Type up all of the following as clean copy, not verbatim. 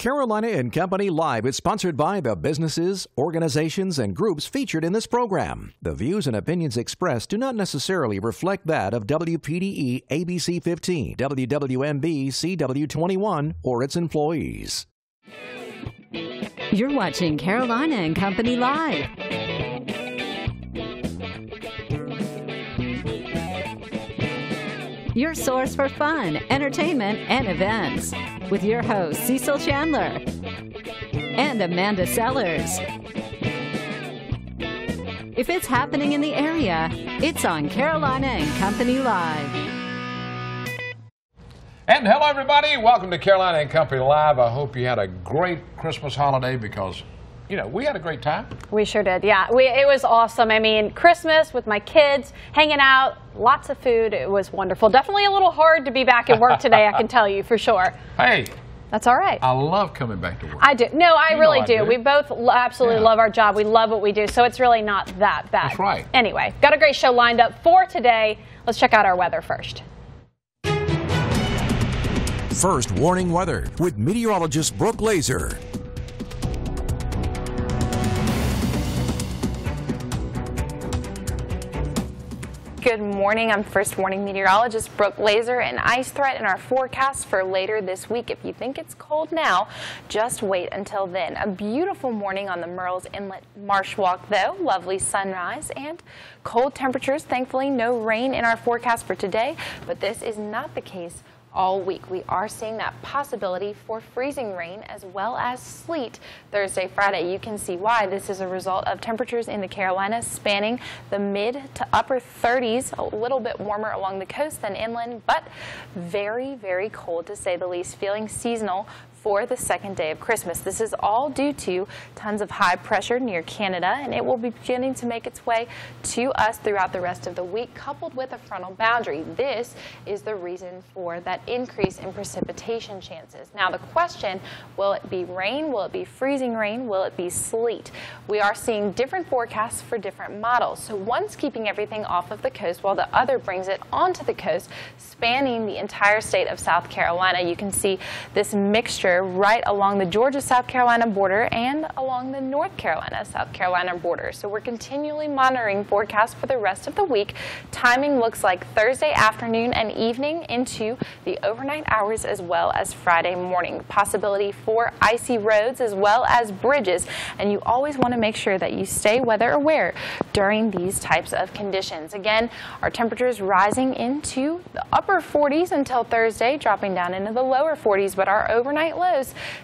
Carolina and Company Live is sponsored by the businesses, organizations, and groups featured in this program. The views and opinions expressed do not necessarily reflect that of WPDE ABC 15, WWMB CW21, or its employees. You're watching Carolina and Company Live. Your source for fun, entertainment, and events. With your hosts, Cecil Chandler and Amanda Sellers. If it's happening in the area, it's on Carolina and Company Live. And hello, everybody. Welcome to Carolina and Company Live. I hope you had a great Christmas holiday because, you know, we had a great time. We sure did, yeah. It was awesome. I mean, Christmas with my kids, hanging out, lots of food. It was wonderful. Definitely a little hard to be back at work today, I can tell you for sure. Hey. That's all right. I love coming back to work. I do. No, I really do. We both absolutely love our job. We love what we do, so it's really not that bad. That's right. Anyway, got a great show lined up for today. Let's check out our weather first. First warning weather with meteorologist Brooke Laser. Good morning. I'm First Warning Meteorologist Brooke Laser. An ice threat in our forecast for later this week. If you think it's cold now, just wait until then. A beautiful morning on the Murrells Inlet Marsh Walk, though. Lovely sunrise and cold temperatures. Thankfully, no rain in our forecast for today, but this is not the case all week. We are seeing that possibility for freezing rain as well as sleet Thursday, Friday. You can see why. This is a result of temperatures in the Carolinas spanning the mid to upper 30s, a little bit warmer along the coast than inland, but very, very cold to say the least, feeling seasonal for the second day of Christmas. This is all due to tons of high pressure near Canada, and it will be beginning to make its way to us throughout the rest of the week, coupled with a frontal boundary. This is the reason for that increase in precipitation chances. Now the question, will it be rain? Will it be freezing rain? Will it be sleet? We are seeing different forecasts for different models. So one's keeping everything off of the coast while the other brings it onto the coast, spanning the entire state of South Carolina. You can see this mixture right along the Georgia-South Carolina border and along the North Carolina-South Carolina border. So we're continually monitoring forecasts for the rest of the week. Timing looks like Thursday afternoon and evening into the overnight hours as well as Friday morning. Possibility for icy roads as well as bridges, and you always want to make sure that you stay weather aware during these types of conditions. Again, our temperatures rising into the upper 40s until Thursday, dropping down into the lower 40s, but our overnight lows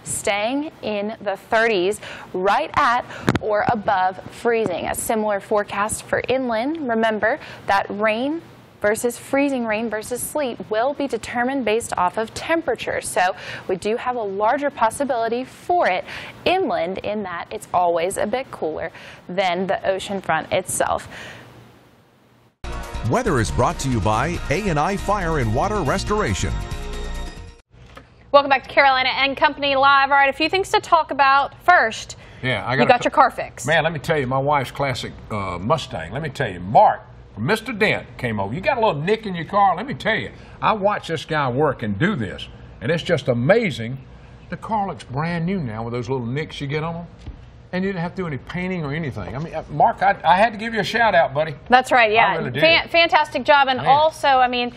staying in the 30s, right at or above freezing. A similar forecast for inland. Remember that rain versus freezing rain versus sleet will be determined based off of temperature. So we do have a larger possibility for it inland in that it's always a bit cooler than the ocean front itself. Weather is brought to you by A&I Fire and Water Restoration. Welcome back to Carolina and Company Live. All right, a few things to talk about. First, yeah, you got your car fixed. Man, let me tell you, my wife's classic Mustang. Let me tell you, Mark from Mr. Dent came over. You got a little nick in your car? Let me tell you, I watched this guy work and do this, and it's just amazing. The car looks brand new now with those little nicks you get on them. And you didn't have to do any painting or anything. I mean, Mark, I had to give you a shout out, buddy. That's right, yeah. I really did. Fantastic job. And Man. Also, I mean,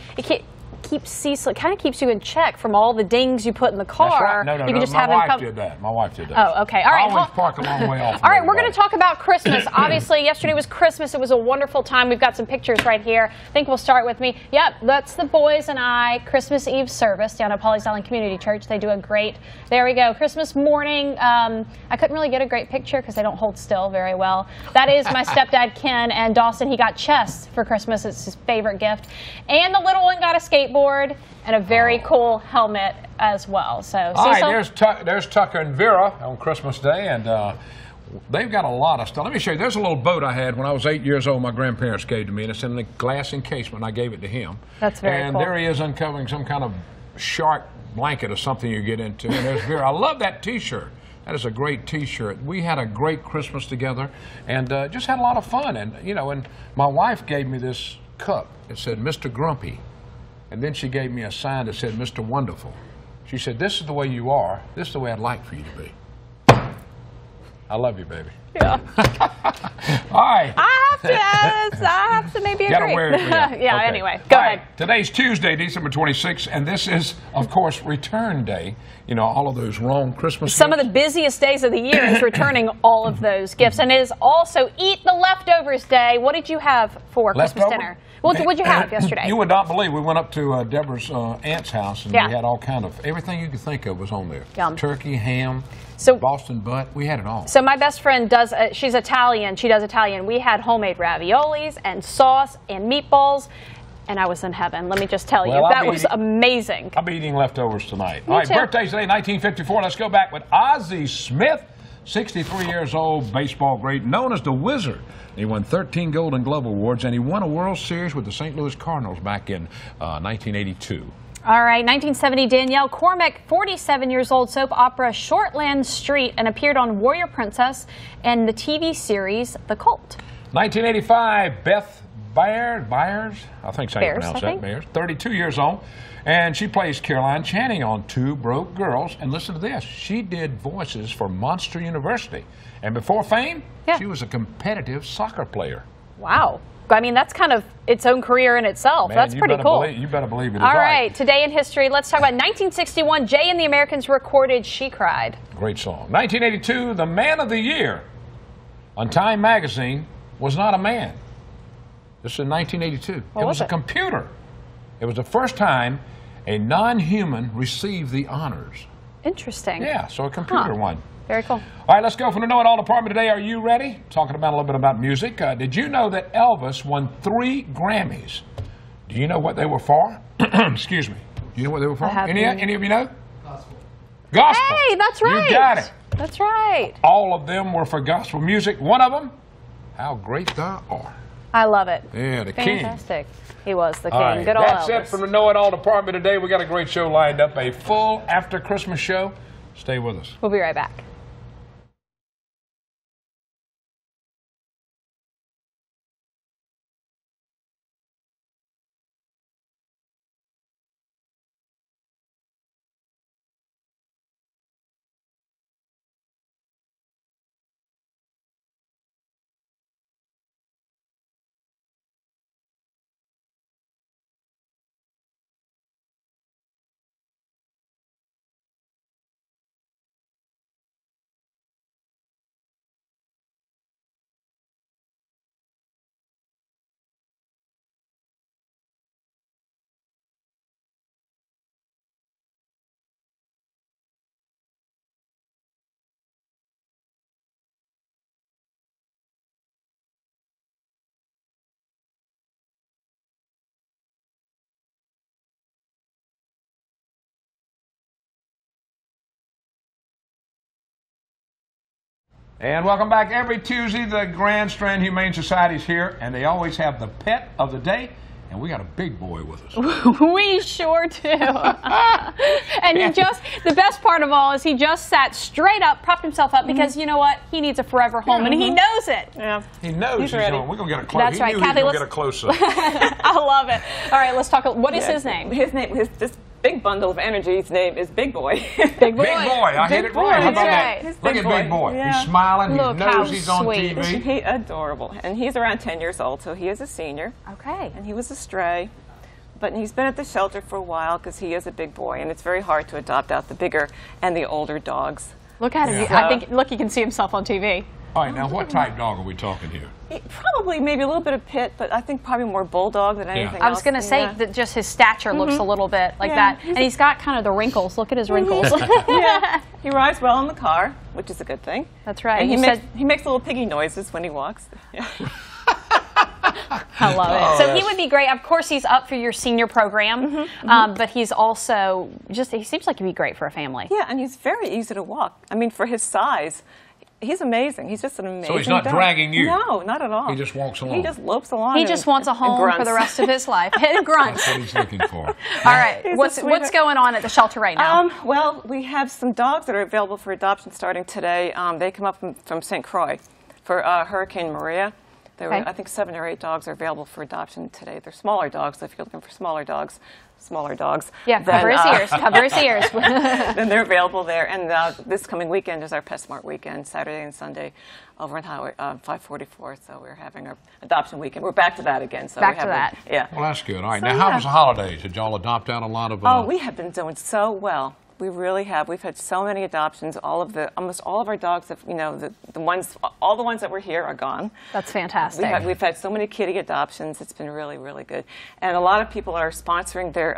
keeps Cecil, it kind of keeps you in check from all the dings you put in the car. That's right. No, you can just my have wife did that. My wife did that. Oh, okay. All right. I always park a long way off. All right, we're going to talk about Christmas. Obviously, yesterday was Christmas. It was a wonderful time. We've got some pictures right here. I think we'll start with me. Yep, that's the boys and I Christmas Eve service down at Pawleys Island Community Church. They do a great, there we go, Christmas morning. I couldn't really get a great picture because they don't hold still very well. That is my stepdad, Ken, and Dawson. He got chess for Christmas. It's his favorite gift. And the little one got a skateboard and a very cool helmet as well. So, all right, there's Tucker and Vera on Christmas Day, and they've got a lot of stuff. Let me show you. There's a little boat I had when I was 8 years old. My grandparents gave to me, and it's in the glass encasement. I gave it to him. That's very cool. And there he is uncovering some kind of shark blanket or something you get into. And there's Vera. I love that T-shirt. That is a great T-shirt. We had a great Christmas together, and just had a lot of fun. And you know, and my wife gave me this cup. It said Mr. Grumpy. And then she gave me a sign that said Mr. Wonderful. She said, "This is the way you are. This is the way I'd like for you to be." I love you, baby. Yeah. All right. I have to maybe agree. Gotta wear it, yeah, Okay. anyway, go All ahead. right. Today's Tuesday, December 26th, and this is, of course, Return Day. You know, all of those wrong Christmas Some of gifts. the busiest days of the year is returning all of those gifts. And it is also Eat the Leftovers Day. What did you have for Christmas Leftover? dinner? What did you have yesterday? You would not believe. We went up to Deborah's aunt's house, and Yeah. we had all kind of, everything you could think of was on there. Yum. Turkey, ham, So- Boston butt. We had it all. So my best friend does, she's Italian, she does Italian. We had homemade raviolis and sauce and meatballs, and I was in heaven. Let me just tell you, Well, that was amazing. I'll be eating leftovers tonight. Me All right, too. birthdays today, 1954. Let's go back with Ozzie Smith, 63 years old, baseball great, known as the Wizard. He won 13 Golden Glove Awards, and he won a World Series with the St. Louis Cardinals back in 1982. All right, 1970, Danielle Cormick, 47 years old, soap opera Shortland Street, and appeared on Warrior Princess and the TV series The Cult. 1985, Beth Byers, I think that's how you Bears, pronounce I that, think. Byers, 32 years old, and she plays Caroline Channing on Two Broke Girls. And listen to this, she did voices for Monster University. And before fame, Yeah. she was a competitive soccer player. Wow. I mean, that's kind of its own career in itself. Man, That's you pretty better cool. You better believe it is All right, today in history, let's talk about 1961. Jay and the Americans recorded She Cried. Great song. 1982, the Man of the Year on Time Magazine was not a man. This is in 1982. It was was a it? computer. It was the first time a non-human received the honors. Interesting. Yeah, so a computer won. Very cool. All right, let's go from the Know It All department today. Are you ready? Talking about a little bit about music. Did you know that Elvis won 3 Grammys? Do you know what they were for? Excuse me. Do you know what they were for? have Any no- of you know? Gospel. Hey, that's right. You got it. That's right. All of them were for gospel music. One of them, How Great Thou Art. I love it. Yeah, the king. Fantastic. He was the king. All right, Good old that's Elvis. it from the Know It All department today. We got a great show lined up, a full after Christmas show. Stay with us. We'll be right back. And welcome back. Every Tuesday, the Grand Strand Humane Society is here, and they always have the pet of the day, and we got a big boy with us. We sure do. And he just, the best part of all is he just sat straight up, propped himself up, because you know what? He needs a forever home, and he knows it. Yeah. He knows he's ready. on. We're going to get a close. That's right. He knew Kathy, he was let's- going to get a close-up. I love it. All right, let's talk. What is his name? This big bundle of energy, his name is Big Boy. Big boy. Big boy. I hit it Big boy, right. How that's about right. that? His Look big at Big boy. Boy. Yeah. He's smiling. Look He how knows he's on sweet. TV. He adorable, and he's around 10 years old, so he is a senior, Okay. and he was a stray. But he's been at the shelter for a while because he is a big boy, and it's very hard to adopt out the bigger and the older dogs. Look at him. Yeah. I think, look, he can see himself on TV. All right, now what type dog are we talking here? Probably maybe a little bit of pit, but I think probably more bulldog than anything else. I was going to say Yeah. that just his stature looks a little bit like Yeah. that. And he's got kind of the wrinkles. Look at his wrinkles. Yeah. He rides well in the car, which is a good thing. That's right. And You he said- makes little piggy noises when he walks. Yeah. I love it. So he would be great. Of course, he's up for your senior program, but he's also just, he seems like he'd be great for a family. Yeah, and he's very easy to walk. I mean, for his size, he's amazing. He's just an amazing he's not dog. dragging you? No, not at all. He just walks along. He just lopes along. He and- just wants a and home for grunts. the rest of his life. And grunts. That's what he's looking for. All right. He's a What's sweetheart. going on at the shelter right now? Well, we have some dogs that are available for adoption starting today. They come up from St. Croix for Hurricane Maria. There were, Okay. I think 7 or 8 dogs are available for adoption today. They're smaller dogs, so if you're looking for smaller dogs, Yeah, cover his ears, cover his ears. then they're available there. And this coming weekend is our PetSmart weekend, Saturday and Sunday, over on Highway 544. So we're having our adoption weekend. We're back to that again. So Back we have to that. Yeah. Well, that's good. All right. So, Now, how yeah. was the holidays? Did y'all adopt out a lot of? Oh, we have been doing so well. We really have. We've had so many adoptions. Almost all of our dogs have, all the ones that were here are gone. That's fantastic. We've had so many kitty adoptions. It's been really, really good. And a lot of people are sponsoring their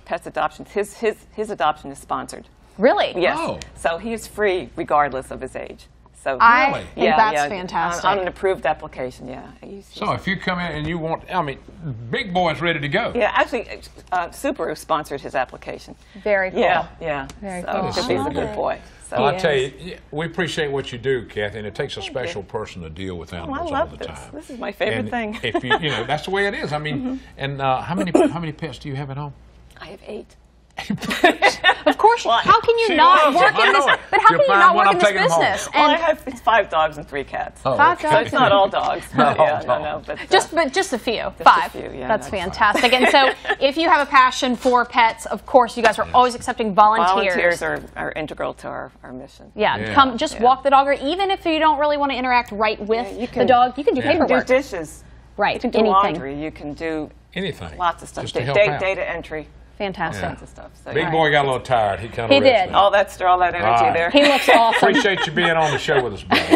pets' adoptions. His adoption is sponsored. Really? Yes. Oh. So he is free regardless of his age. So I think that's fantastic. On an approved application, yeah. So if you come in and you want, I mean, Big Boy's ready to go. Yeah, actually, Subaru sponsored his application. Very cool. Yeah. Very so, cool. because he's a good boy. So. Well, I tell you, we appreciate what you do, Kathy, and it takes a special person to deal with animals I all love the this. time. This is my favorite And thing. If that's the way it is. I mean, and how many pets do you have at home? I have 8. Of course. How can you She not loves work them. in I this? know it. But how She'll can you find not one, work I'm in this taking 'em home. business? Well, it's 5 dogs and 3 cats. Oh, 5 okay. dogs. So it's not all dogs. Not all Yeah, dogs. but Just a few. a 5. few, yeah, That's that's fine. fantastic. And so, if you have a passion for pets, of course, you guys are always accepting volunteers. volunteers are integral to our mission. Yeah, Yeah. come just walk the dog, or even if you don't really want to interact right with Yeah, you the can- dog, you can do You can do paperwork. dishes. Right, You can do anything. laundry. You can do Anything. lots of stuff. Just to help out. Data entry. Fantastic. Lots of stuff. So, Big yeah. Boy got a little tired. He kind of He did. Now. All that energy All right. there. He looks awesome. Appreciate you being on the show with us, buddy.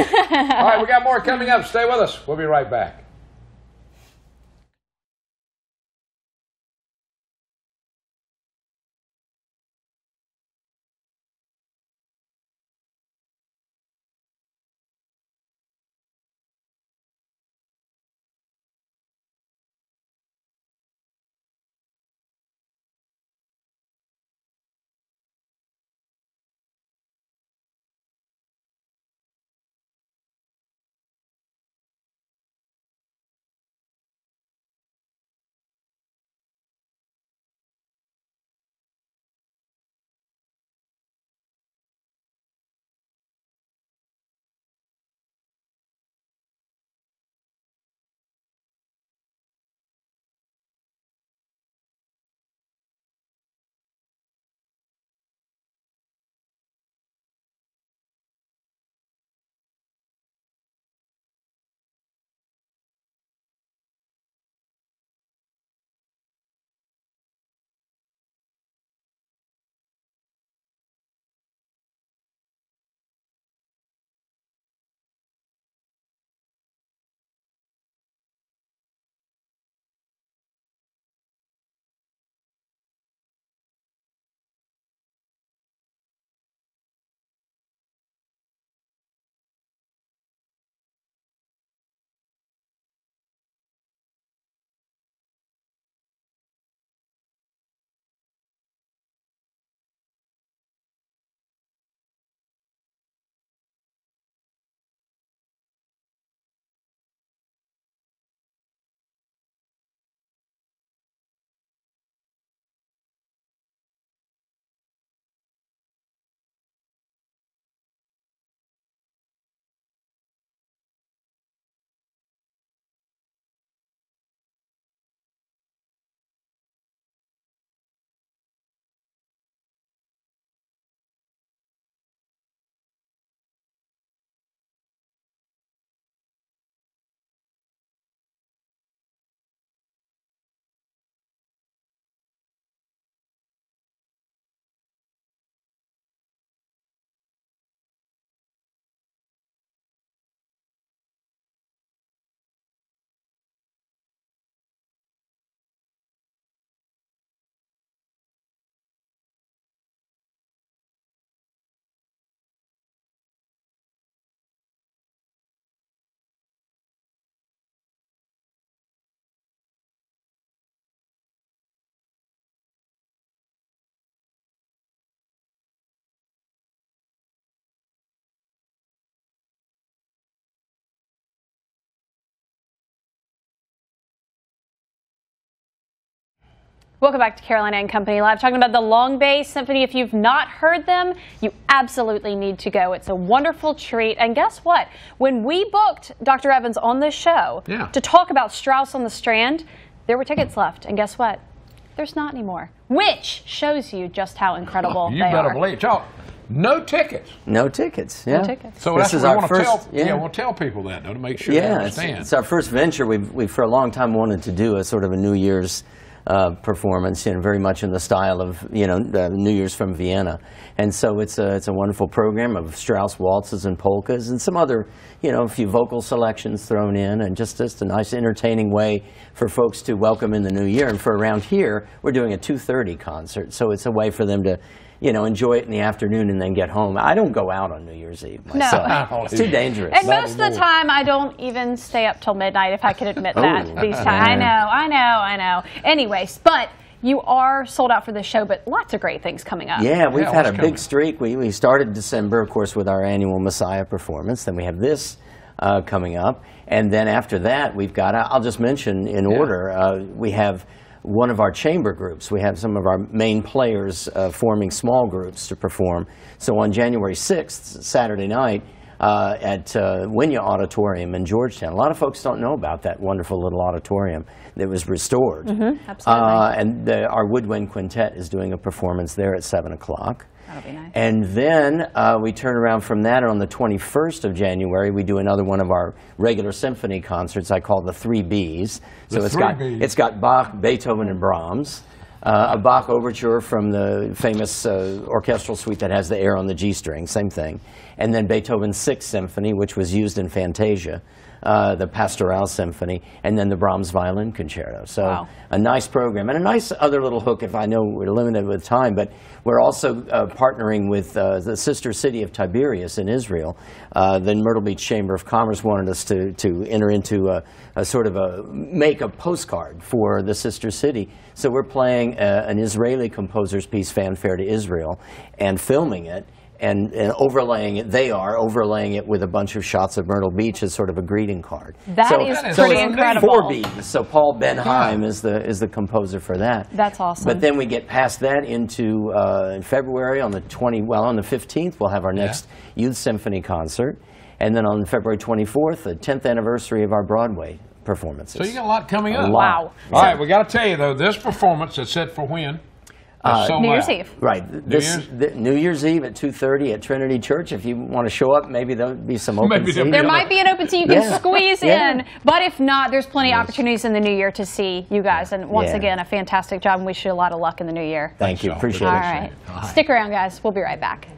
All right, we got more coming up. Stay with us. We'll be right back. Welcome back to Carolina and Company Live, talking about the Long Bay Symphony. If you've not heard them, you absolutely need to go. It's a wonderful treat. And guess what? When we booked Dr. Evans on this show to talk about Strauss on the Strand, there were tickets left. And guess what? There's not anymore, which shows you just how incredible they are. You better believe. No tickets. No tickets. Yeah. No tickets. So that's what we want to tell. Yeah, we'll tell people that though, to make sure they understand. It's our first venture. We've for a long time wanted to do a sort of a New Year's performance, very much in the style of New Year's from Vienna, and so it's a wonderful program of Strauss waltzes and polkas and some other a few vocal selections thrown in, and just a nice entertaining way for folks to welcome in the new year. And for around here, we're doing a 2:30 concert, so it's a way for them to enjoy it in the afternoon and then get home. I don't go out on New Year's Eve myself. No. It's too dangerous. And most of the time, I don't even stay up till midnight, if I can admit that. These times. I know. Anyways, but you are sold out for this show, but lots of great things coming up. Yeah, we've had a big streak. We started December, of course, with our annual Messiah performance. Then we have this coming up. And then after that, we've got, I'll just mention in order, we have one of our chamber groups. We have some of our main players forming small groups to perform. So on January 6th, Saturday night, at Winya Auditorium in Georgetown. A lot of folks don't know about that wonderful little auditorium that was restored. Absolutely. And our Woodwind Quintet is doing a performance there at 7 o'clock. That'll be nice. And then we turn around from that, and on the 21st of January, we do another one of our regular symphony concerts I call the 3 Bs. So it's got Bach, Beethoven, and Brahms. A Bach overture from the famous orchestral suite that has the air on the G string, same thing. And then Beethoven's 6th Symphony, which was used in Fantasia, the Pastoral Symphony, and then the Brahms Violin Concerto. So a nice program. And a nice other little hook, if I know we're limited with time, but we're also partnering with the sister city of Tiberias in Israel. The Myrtle Beach Chamber of Commerce wanted us to enter into a sort of make a postcard for the sister city. So we're playing an Israeli composer's piece, Fanfare to Israel, and filming it. And overlaying it, overlaying it with a bunch of shots of Myrtle Beach as sort of a greeting card. That is pretty incredible. 4 Bs. So Paul Benheim is the composer for that. That's awesome. But then we get past that into in February on the 15th we'll have our next Youth Symphony concert, and then on February 24th, the 10th anniversary of our Broadway performances. So you got a lot coming up. Wow. All right, we got to tell you though, this performance is set for when? New Year's Eve. Right. New Year's Eve at 2:30 at Trinity Church. If you want to show up, maybe there'll be some open seats. There might be an open seat you can squeeze in. But if not, there's plenty of opportunities in the new year to see you guys. And once again, a fantastic job, and wish you a lot of luck in the new year. Thank you. Appreciate it. All right. Stick around, guys. We'll be right back.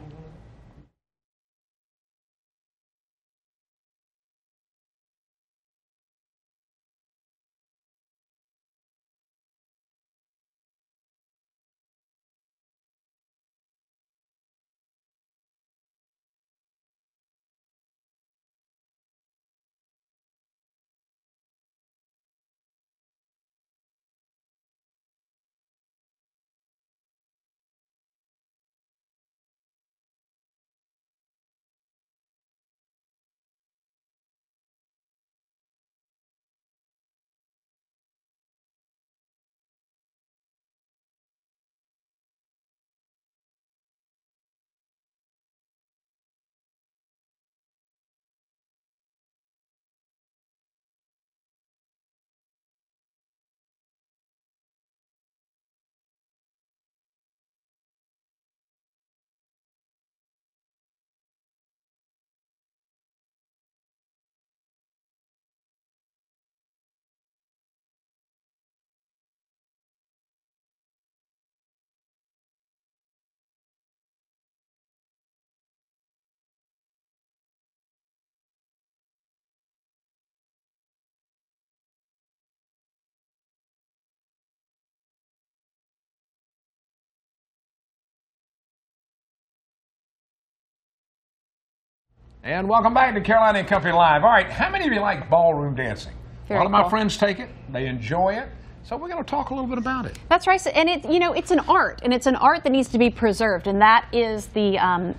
And welcome back to Carolina and Company Live. All right, how many of you like ballroom dancing? A lot of my friends take it. They enjoy it. So we're going to talk a little bit about it. That's right, and it's an art, and it's an art that needs to be preserved, and that is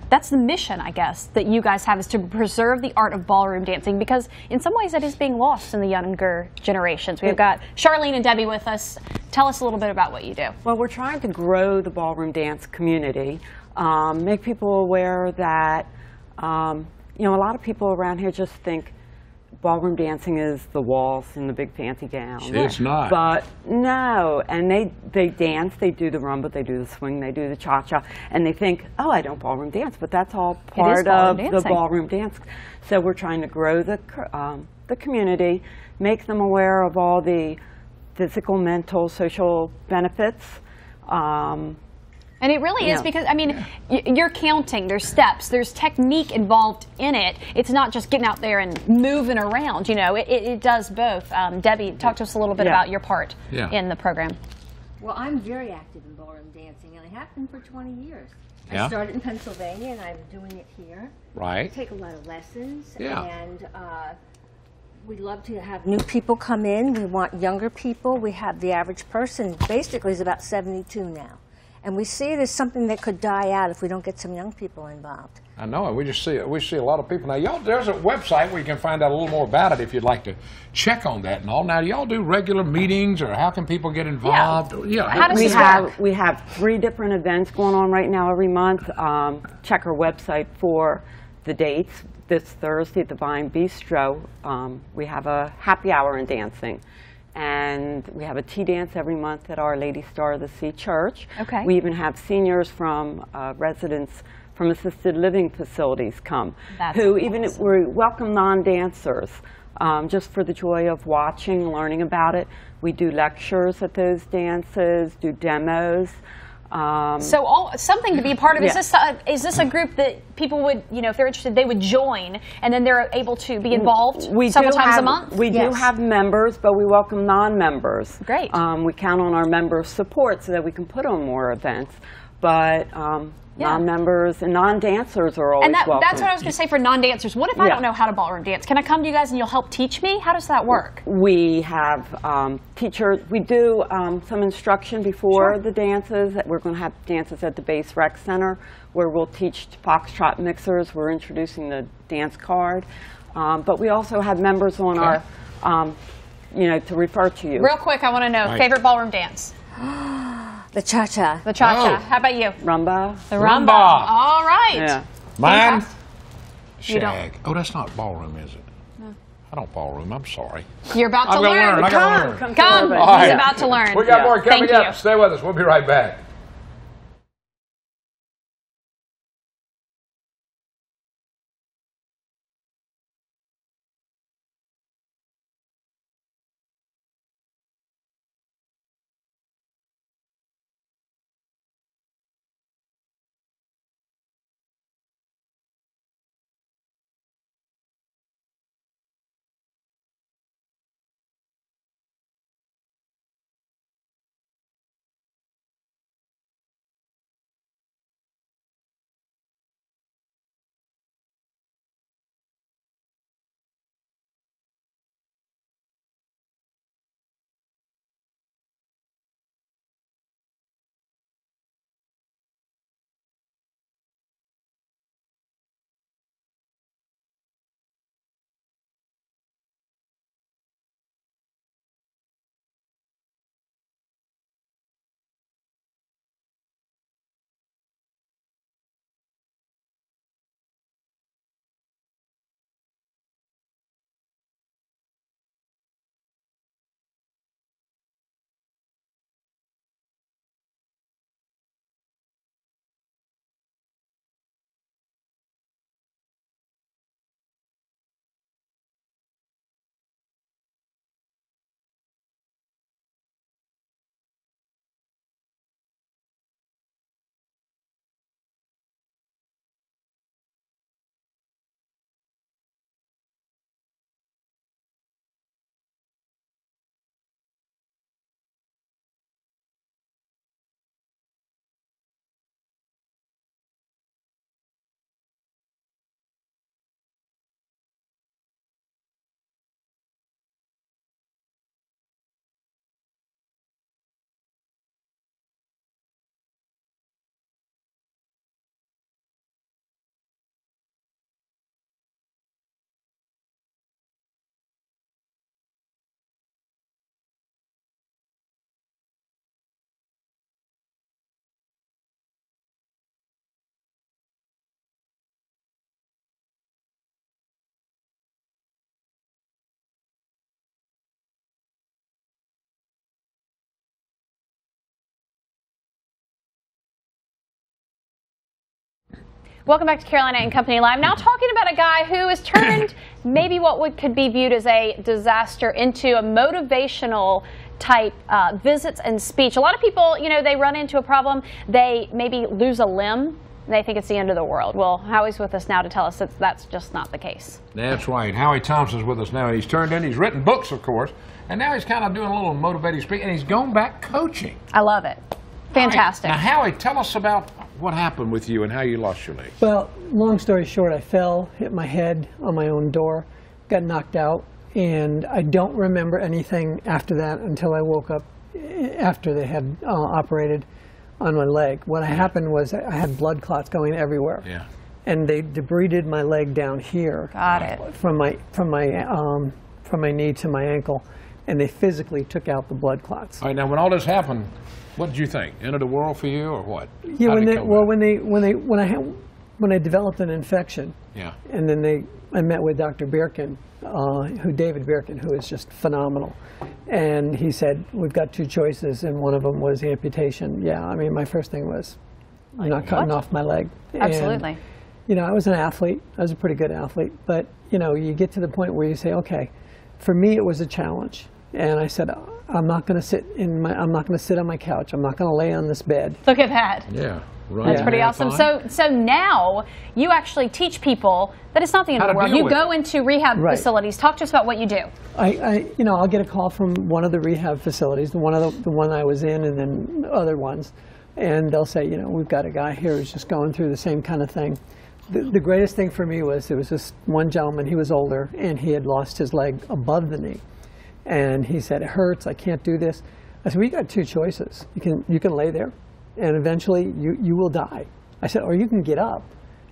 that's the mission, I guess, that you guys have, is to preserve the art of ballroom dancing, because in some ways that is being lost in the younger generations. We've got Charlene and Debbie with us. Tell us a little bit about what you do. Well, we're trying to grow the ballroom dance community, make people aware that a lot of people around here just think ballroom dancing is the waltz and the big fancy gowns. It's not. But no, and they dance, they do the rumba, they do the swing, they do the cha-cha, and they think, oh, I don't ballroom dance, but that's all part of the ballroom dance. So we're trying to grow the community, make them aware of all the physical, mental, social benefits. And it really is, because, I mean, you're counting, there's steps, there's technique involved in it. It's not just getting out there and moving around, it does both. Debbie, talk to us a little bit about your part in the program. Well, I'm very active in ballroom dancing, and I have been for 20 years. Yeah. I started in Pennsylvania, and I'm doing it here. Right. I take a lot of lessons, Yeah. and we love to have new people come in. We want younger people. We have the average person basically is about 72 now. And we see it as something that could die out if we don't get some young people involved. I know it. We see a lot of people. Now, y'all, there's a website where you can find out a little more about it if you'd like to check on that and all. Now, do y'all do regular meetings, or how can people get involved? Yeah. How does this work? We have 3 different events going on right now every month. Check our website for the dates. This Thursday at the Vine Bistro, we have a happy hour in dancing. And we have a tea dance every month at Our Lady Star of the Sea Church. Okay. We even have seniors from residents from assisted living facilities come, who even we welcome non-dancers just for the joy of watching, learning about it. We do lectures at those dances, do demos. So something to be a part of. Is this a group that people would, if they're interested, they would join, and then they're able to be involved several times a month? We do have members, but we welcome non-members. Great. We count on our members' support so that we can put on more events. But non-members and non-dancers are always welcome. That's what I was going to say for non-dancers. What if I don't know how to ballroom dance? Can I come to you guys and you'll help teach me? How does that work? We have teachers. We do some instruction before the dances. We're going to have dances at the Base Rec Center where we'll teach foxtrot mixers. We're introducing the dance card. But we also have members on our, to refer to you. Real quick, I want to know, favorite ballroom dance? The cha-cha. The cha-cha. How about you? Rumba. The rumba. All right. Yeah. Mine? You don't. Shag. Oh, that's not ballroom, is it? No. I don't ballroom. I'm sorry. You're about to learn. I gotta learn. Come. He's about to learn. We got more coming Thank up. Stay with us. We'll be right back. Welcome back to Carolina and Company Live. Now talking about a guy who has turned maybe what could be viewed as a disaster into a motivational type visits and speech. A lot of people, you know, they run into a problem, they maybe lose a limb, and they think it's the end of the world. Well, Howie's with us now to tell us that that's just not the case. That's right. Howie Thompson's with us now, and he's written books, of course, and now he's kind of doing a little motivating speech, and he's going back coaching. I love it. Fantastic. Now, Howie, tell us about what happened with you and how you lost your leg. Well, long story short, I fell, hit my head on my own door, got knocked out, and I don't remember anything after that until I woke up after they had operated on my leg. What happened was I had blood clots going everywhere. Yeah. And they debrided my leg down here. Got it. From my knee to my ankle, and they physically took out the blood clots. All right, now when all this happened, what did you think? End of the world for you, or what? Yeah, when I developed an infection. Yeah. And then I met with Dr. Birkin, David Birkin, who is just phenomenal. And he said, we've got two choices, and one of them was amputation. Yeah, I mean, my first thing was, I'm not cutting off my leg. Absolutely. And, you know, I was an athlete. I was a pretty good athlete. But, you know, you get to the point where you say, okay, for me it was a challenge. And I said, I'm not going to sit on my couch. I'm not going to lay on this bed. Look at that. Yeah. Right. That's pretty awesome. So now you actually teach people that it's not the end of the world. You go into rehab facilities. Talk to us about what you do. I'll get a call from one of the rehab facilities, the one I was in, and then other ones, and they'll say, you know, we've got a guy here who's just going through the same kind of thing. The greatest thing for me was there was this one gentleman. He was older, and he had lost his leg above the knee, and he said, it hurts. I can't do this. I said, we got two choices. You can lay there, and eventually you will die. I said, or you can get up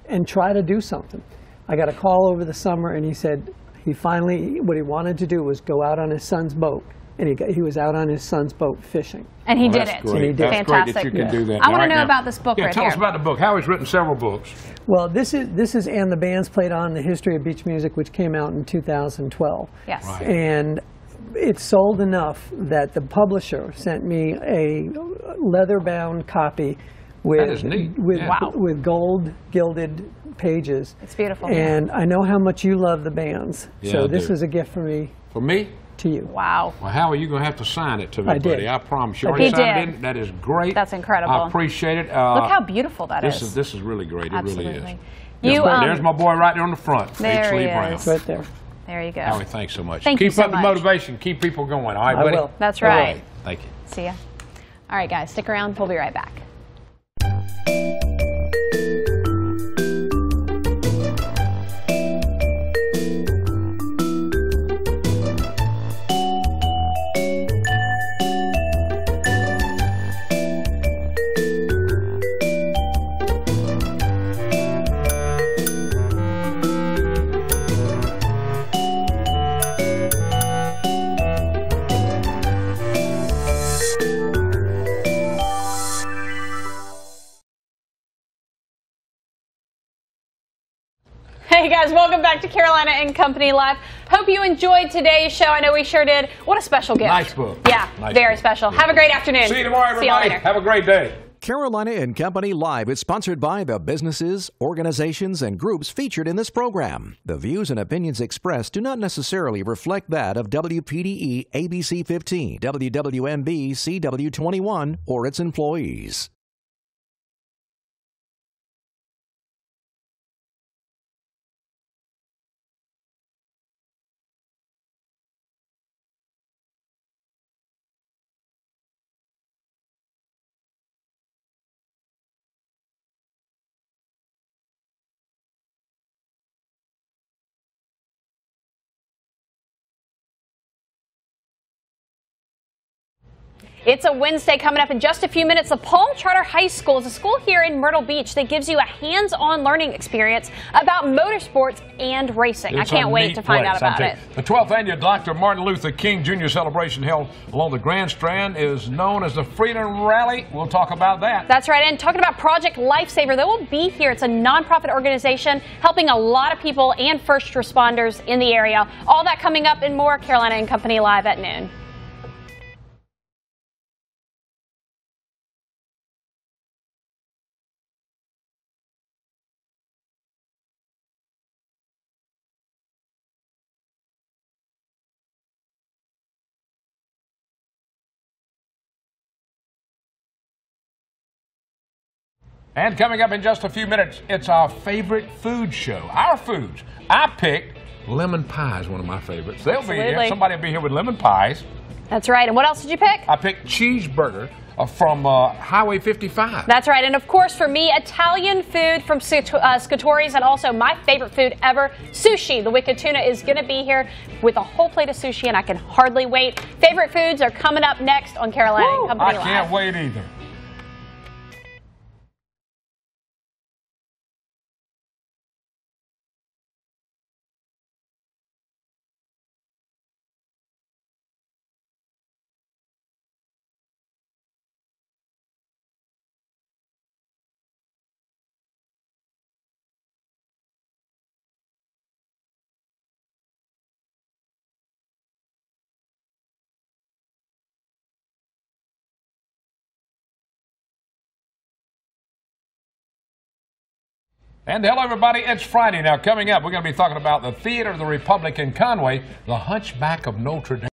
and try to do something. I got a call over the summer, and he said what he wanted to do was go out on his son's boat, and he was out on his son's boat fishing. And he did it. And he did. That's Fantastic. great that you can do that. I want to know about this book right here. Tell us about the book. Howie's written several books. Well, this is And the Bands Played On, the History of Beach Music, which came out in 2012. Yes. Right. And it sold enough that the publisher sent me a leather-bound copy with gold gilded pages. It's beautiful. And I know how much you love the bands. Yeah, so I this do. is a gift for me. For me? To you. Wow. Well, Howie, you're going to have to sign it to me, I did. buddy. I promise you. I Already did. signed it in. That is great. That's incredible. I appreciate it. Look how beautiful that is. This is really great. Absolutely. It really is. There's my boy right there on the front. There H. he Lee is. Brown. Right there. There you go. Howie, thanks so much. Thank you Keep so up the much. motivation. Keep people going. All right, I buddy? will. That's All right. Thank you. See ya. All right, guys, stick around. We'll be right back. Hey guys, welcome back to Carolina and Company Live. Hope you enjoyed today's show. I know we sure did. What a special gift. Nice book. Yeah, Nice very book. special. Have a great afternoon. See you tomorrow, everybody. See you later. Have a great day. Carolina and Company Live is sponsored by the businesses, organizations, and groups featured in this program. The views and opinions expressed do not necessarily reflect that of WPDE ABC 15, WWMB CW21, or its employees. It's a Wednesday coming up in just a few minutes. The Palm Charter High School is a school here in Myrtle Beach that gives you a hands-on learning experience about motorsports and racing. I can't wait to find out about it. The 12th annual Dr. Martin Luther King Jr. celebration held along the Grand Strand is known as the Freedom Rally. We'll talk about that. That's right. And talking about Project Lifesaver, they will be here. It's a nonprofit organization helping a lot of people and first responders in the area. All that coming up and more. Carolina and Company Live at noon. And coming up in just a few minutes, it's our favorite food show. Our foods. I picked lemon pie is one of my favorites. They'll be here. Somebody will be here with lemon pies. That's right. And what else did you pick? I picked cheeseburger from Highway 55. That's right. And of course, for me, Italian food from Scattori's, and also my favorite food ever, sushi. The Wicked Tuna is going to be here with a whole plate of sushi, and I can hardly wait. Favorite foods are coming up next on Carolina and Company Live. I can't wait either. And hello, everybody. It's Friday now. Coming up, we're going to be talking about the Theater of the Republic in Conway, the Hunchback of Notre Dame.